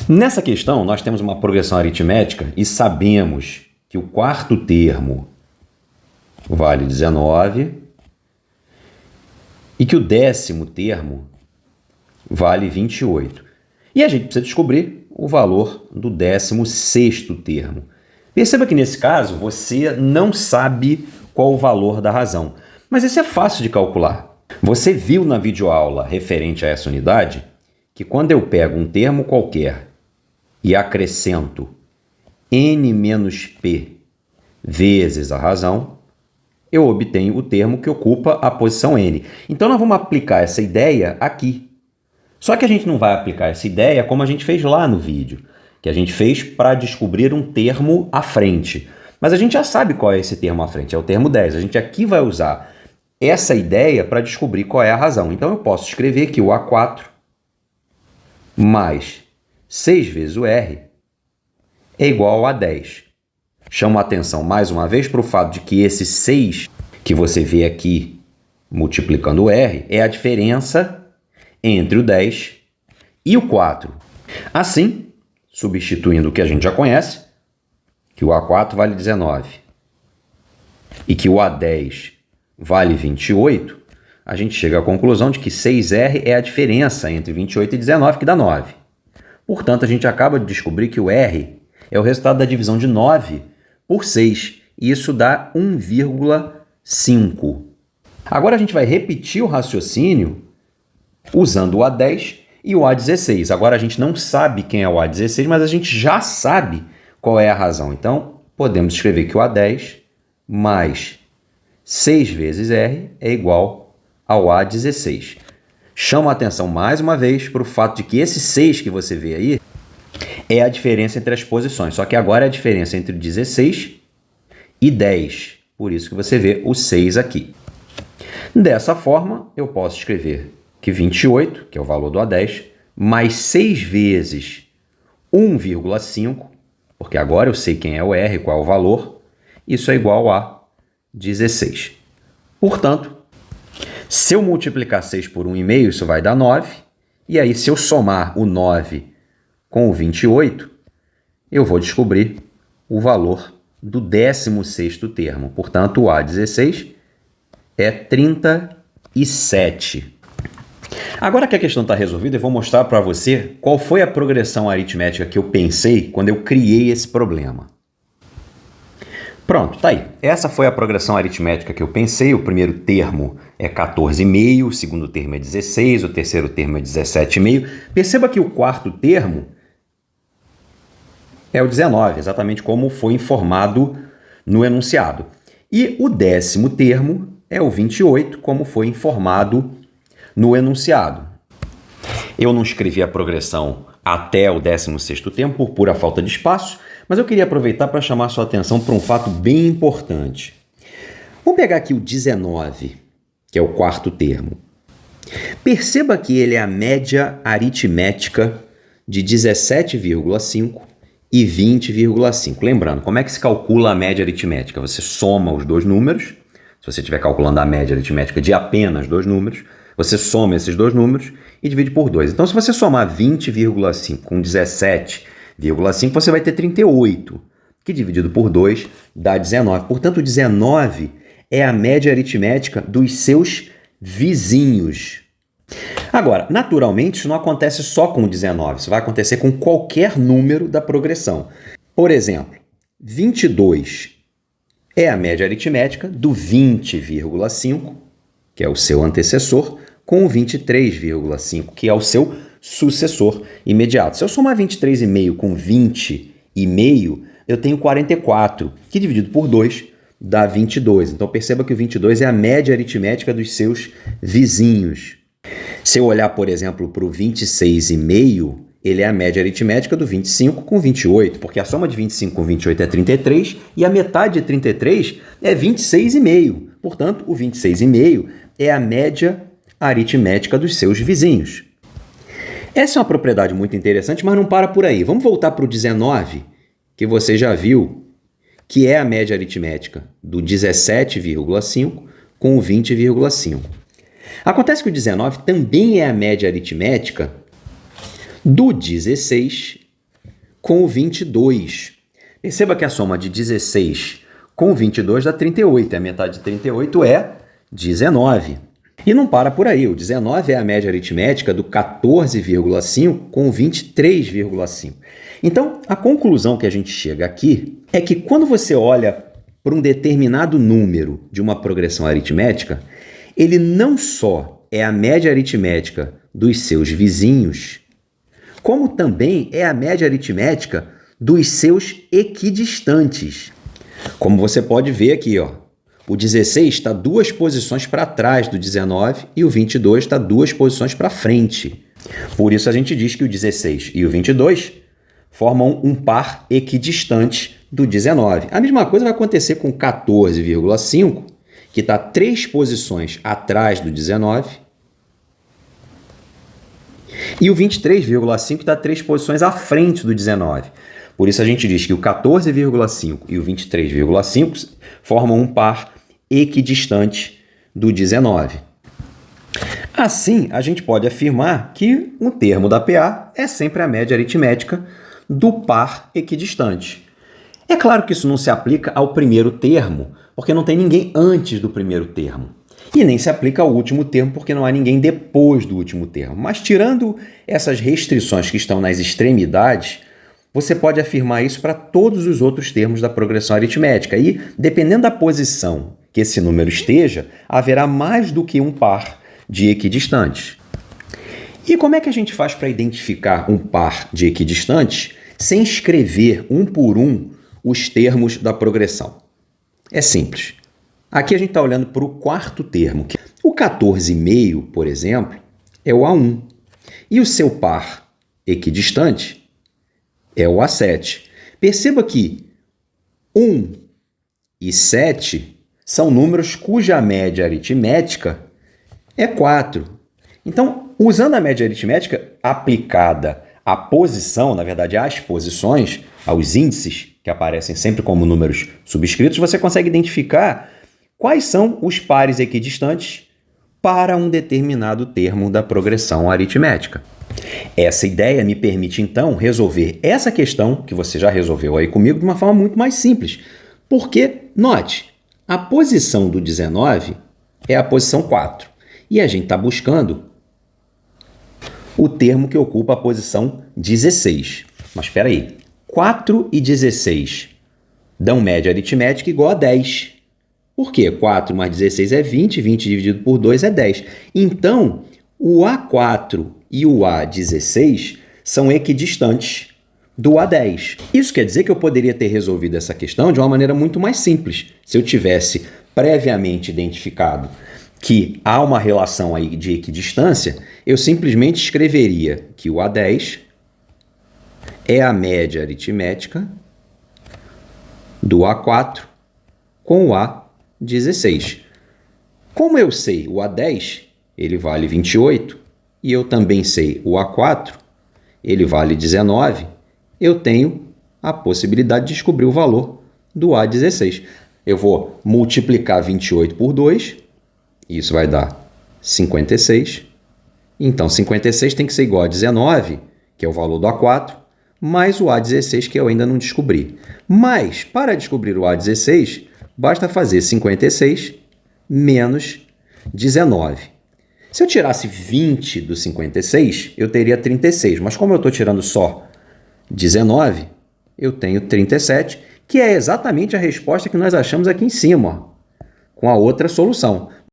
Nessa questão, nós temos uma progressão aritmética e sabemos que o quarto termo vale 19 e que o décimo termo vale 28. E a gente precisa descobrir o valor do 16º termo. Perceba que nesse caso você não sabe qual o valor da razão, mas isso é fácil de calcular. Você viu na videoaula referente a essa unidade que quando eu pego um termo qualquer e acrescento n menos p vezes a razão, eu obtenho o termo que ocupa a posição n. Então nós vamos aplicar essa ideia aqui. Só que a gente não vai aplicar essa ideia como a gente fez lá no vídeo, que a gente fez para descobrir um termo à frente. Mas a gente já sabe qual é esse termo à frente, é o termo 10. A gente aqui vai usar essa ideia para descobrir qual é a razão. Então eu posso escrever que o A4 mais 6 vezes o R é igual a 10. Chamo a atenção mais uma vez para o fato de que esse 6 que você vê aqui multiplicando o R é a diferença entre o 10 e o 4. Assim, substituindo o que a gente já conhece, que o A4 vale 19 e que o A10 vale 28, a gente chega à conclusão de que 6R é a diferença entre 28 e 19, que dá 9. Portanto, a gente acaba de descobrir que o R é o resultado da divisão de 9 por 6, e isso dá 1,5. Agora a gente vai repetir o raciocínio usando o A10 e o A16. Agora a gente não sabe quem é o A16, mas a gente já sabe qual é a razão. Então, podemos escrever que o A10 mais 6 vezes R é igual ao A16. Chamo a atenção mais uma vez para o fato de que esse 6 que você vê aí é a diferença entre as posições, só que agora é a diferença entre 16 e 10. Por isso que você vê o 6 aqui. Dessa forma, eu posso escrever que 28, que é o valor do A10, mais 6 vezes 1,5, porque agora eu sei quem é o R, qual é o valor, isso é igual a 16. Portanto, se eu multiplicar 6 por 1,5, isso vai dar 9, e aí se eu somar o 9 com o 28, eu vou descobrir o valor do 16º termo. Portanto, o A16 é 37. Agora que a questão está resolvida, eu vou mostrar para você qual foi a progressão aritmética que eu pensei quando eu criei esse problema. Pronto, tá aí. Essa foi a progressão aritmética que eu pensei. O primeiro termo é 14,5, o segundo termo é 16, o terceiro termo é 17,5. Perceba que o quarto termo é o 19, exatamente como foi informado no enunciado. E o décimo termo é o 28, como foi informado no enunciado. Eu não escrevi a progressão até o 16º termo por pura falta de espaço, mas eu queria aproveitar para chamar sua atenção para um fato bem importante. Vamos pegar aqui o 19, que é o quarto termo. Perceba que ele é a média aritmética de 17,5 e 20,5. Lembrando, como é que se calcula a média aritmética? Você soma os dois números. Se você estiver calculando a média aritmética de apenas dois números, você soma esses dois números e divide por 2. Então, se você somar 20,5 com 17,5, você vai ter 38, que dividido por 2 dá 19. Portanto, 19 é a média aritmética dos seus vizinhos. Agora, naturalmente, isso não acontece só com o 19, isso vai acontecer com qualquer número da progressão. Por exemplo, 22 é a média aritmética do 20,5, que é o seu antecessor, com o 23,5, que é o seu sucessor imediato. Se eu somar 23,5 com 20,5, eu tenho 44, que dividido por 2 dá 22. Então perceba que o 22 é a média aritmética dos seus vizinhos. Se eu olhar, por exemplo, para o 26,5, ele é a média aritmética do 25 com 28, porque a soma de 25 com 28 é 33 e a metade de 33 é 26,5. Portanto, o 26,5 é a média aritmética dos seus vizinhos. Essa é uma propriedade muito interessante, mas não para por aí. Vamos voltar para o 19, que você já viu, que é a média aritmética do 17,5 com o 20,5. Acontece que o 19 também é a média aritmética do 16 com o 22. Perceba que a soma de 16 com o 22 dá 38. A metade de 38 é 19. E não para por aí. O 19 é a média aritmética do 14,5 com o 23,5. Então, a conclusão que a gente chega aqui é que quando você olha para um determinado número de uma progressão aritmética, ele não só é a média aritmética dos seus vizinhos, como também é a média aritmética dos seus equidistantes. Como você pode ver aqui, ó, o 16 está 2 posições para trás do 19 e o 22 está 2 posições para frente. Por isso a gente diz que o 16 e o 22 formam um par equidistante do 19. A mesma coisa vai acontecer com o 14,5, que está 3 posições atrás do 19, e o 23,5 está 3 posições à frente do 19. Por isso a gente diz que o 14,5 e o 23,5 formam um par equidistante do 19. Assim, a gente pode afirmar que um termo da PA é sempre a média aritmética do par equidistante. É claro que isso não se aplica ao primeiro termo, porque não tem ninguém antes do primeiro termo. E nem se aplica ao último termo, porque não há ninguém depois do último termo. Mas tirando essas restrições que estão nas extremidades, você pode afirmar isso para todos os outros termos da progressão aritmética. E, dependendo da posição que esse número esteja, haverá mais do que um par de equidistantes. E como é que a gente faz para identificar um par de equidistantes sem escrever um por um os termos da progressão? É simples. Aqui a gente está olhando para o quarto termo. O 14,5, por exemplo, é o A1. E o seu par equidistante é o A7. Perceba que 1 e 7 são números cuja média aritmética é 4. Então, usando a média aritmética aplicada à posição, na verdade às posições, aos índices, que aparecem sempre como números subscritos, você consegue identificar quais são os pares equidistantes para um determinado termo da progressão aritmética. Essa ideia me permite, então, resolver essa questão, que você já resolveu aí comigo, de uma forma muito mais simples. Porque, note, a posição do 19 é a posição 4. E a gente está buscando o termo que ocupa a posição 16. Mas espera aí, 4 e 16 dão média aritmética igual a 10. Por quê? 4 mais 16 é 20, 20 dividido por 2 é 10. Então, o A4 e o A16 são equidistantes do A10. Isso quer dizer que eu poderia ter resolvido essa questão de uma maneira muito mais simples. Se eu tivesse previamente identificado que há uma relação aí de equidistância, eu simplesmente escreveria que o A10 é a média aritmética do A4 com o A16. Como eu sei o A10, ele vale 28, e eu também sei o A4, ele vale 19, eu tenho a possibilidade de descobrir o valor do A16. Eu vou multiplicar 28 por 2, isso vai dar 56. Então, 56 tem que ser igual a 19, que é o valor do A4, mais o A16, que eu ainda não descobri. Mas, para descobrir o A16, basta fazer 56 menos 19. Se eu tirasse 20 do 56, eu teria 36. Mas como eu estou tirando só 19, eu tenho 37, que é exatamente a resposta que nós achamos aqui em cima, ó, com a outra solução.